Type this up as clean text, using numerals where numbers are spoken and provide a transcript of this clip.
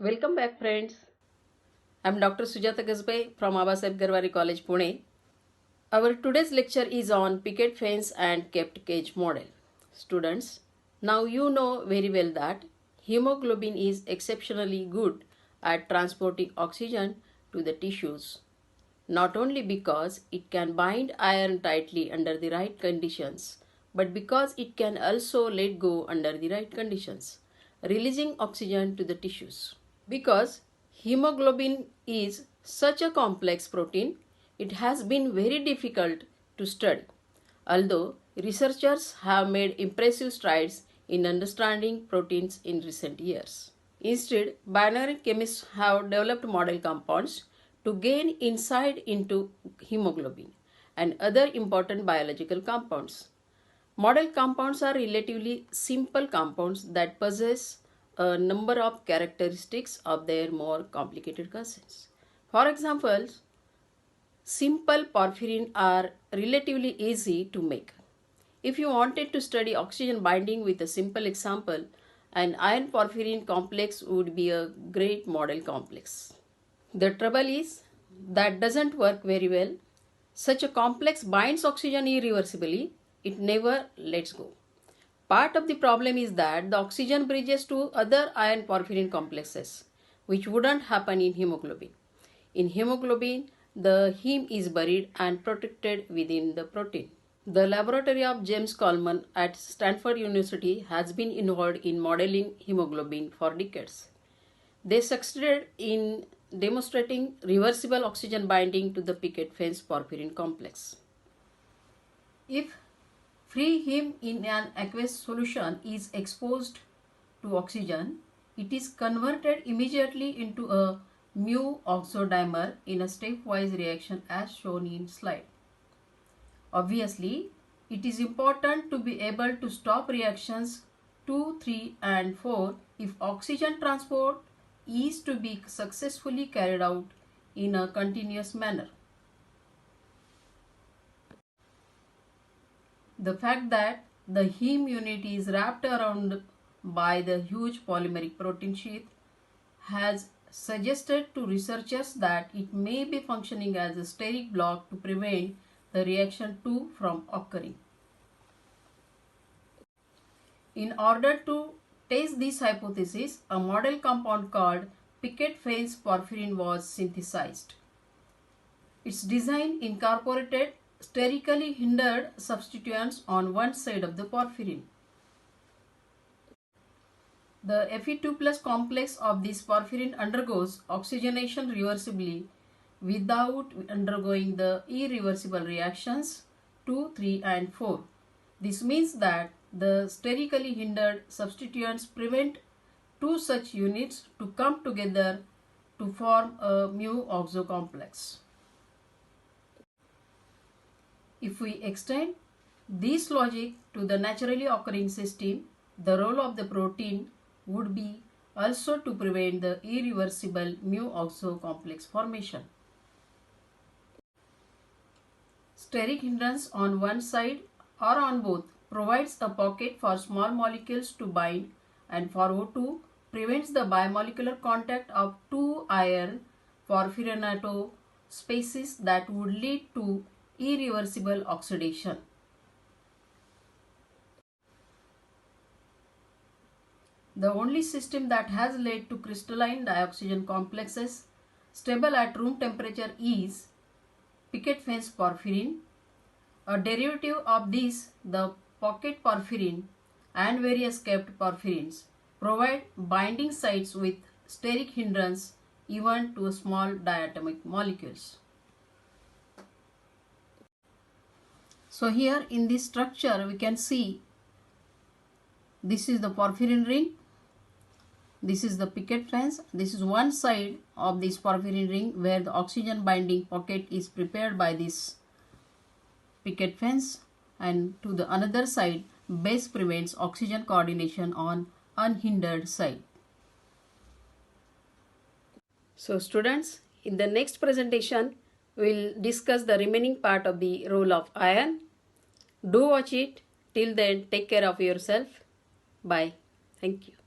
Welcome back, friends. I'm Dr. Sujata Gazbay from Abasaheb Garware College, Pune. Our today's lecture is on picket fence and kept cage model. Students, now you know very well that hemoglobin is exceptionally good at transporting oxygen to the tissues. Not only because it can bind iron tightly under the right conditions, but because it can also let go under the right conditions, releasing oxygen to the tissues. Because hemoglobin is such a complex protein, it has been very difficult to study. Although researchers have made impressive strides in understanding proteins in recent years. Instead, bioinorganic chemists have developed model compounds to gain insight into hemoglobin and other important biological compounds. Model compounds are relatively simple compounds that possess a number of characteristics of their more complicated cousins. For example, simple porphyrin are relatively easy to make. If you wanted to study oxygen binding with a simple example, an iron porphyrin complex would be a great model complex. The trouble is that doesn't work very well. Such a complex binds oxygen irreversibly, it never lets go. Part of the problem is that the oxygen bridges to other iron porphyrin complexes, which wouldn't happen in hemoglobin. In hemoglobin, the heme is buried and protected within the protein. The laboratory of James Coleman at Stanford University has been involved in modeling hemoglobin for decades. They succeeded in demonstrating reversible oxygen binding to the picket fence porphyrin complex. If free heme in an aqueous solution is exposed to oxygen, it is converted immediately into a mu oxodimer in a stepwise reaction as shown in slide. Obviously, it is important to be able to stop reactions 2, 3 and 4 if oxygen transport is to be successfully carried out in a continuous manner. The fact that the heme unit is wrapped around by the huge polymeric protein sheath has suggested to researchers that it may be functioning as a steric block to prevent the reaction 2 from occurring. In order to test this hypothesis, a model compound called picket fence porphyrin was synthesized. Its design incorporated sterically hindered substituents on one side of the porphyrin. The Fe2 plus complex of this porphyrin undergoes oxygenation reversibly without undergoing the irreversible reactions 2, 3 and 4. This means that the sterically hindered substituents prevent two such units to come together to form a mu oxo complex. If we extend this logic to the naturally occurring system, the role of the protein would be also to prevent the irreversible mu oxo complex formation. Steric hindrance on one side or on both provides a pocket for small molecules to bind, and for O2 prevents the bimolecular contact of two iron porphyrinato species that would lead to irreversible oxidation. The only system that has led to crystalline dioxygen complexes stable at room temperature is picket fence porphyrin. A derivative of this, the pocket porphyrin and various kept porphyrins, provide binding sites with steric hindrance even to small diatomic molecules. So here in this structure we can see this is the porphyrin ring, this is the picket fence, this is one side of this porphyrin ring where the oxygen binding pocket is prepared by this picket fence, and to the another side base prevents oxygen coordination on unhindered side. So students, in the next presentation we will discuss the remaining part of the role of iron. Do watch it. Till then, take care of yourself. Bye. Thank you.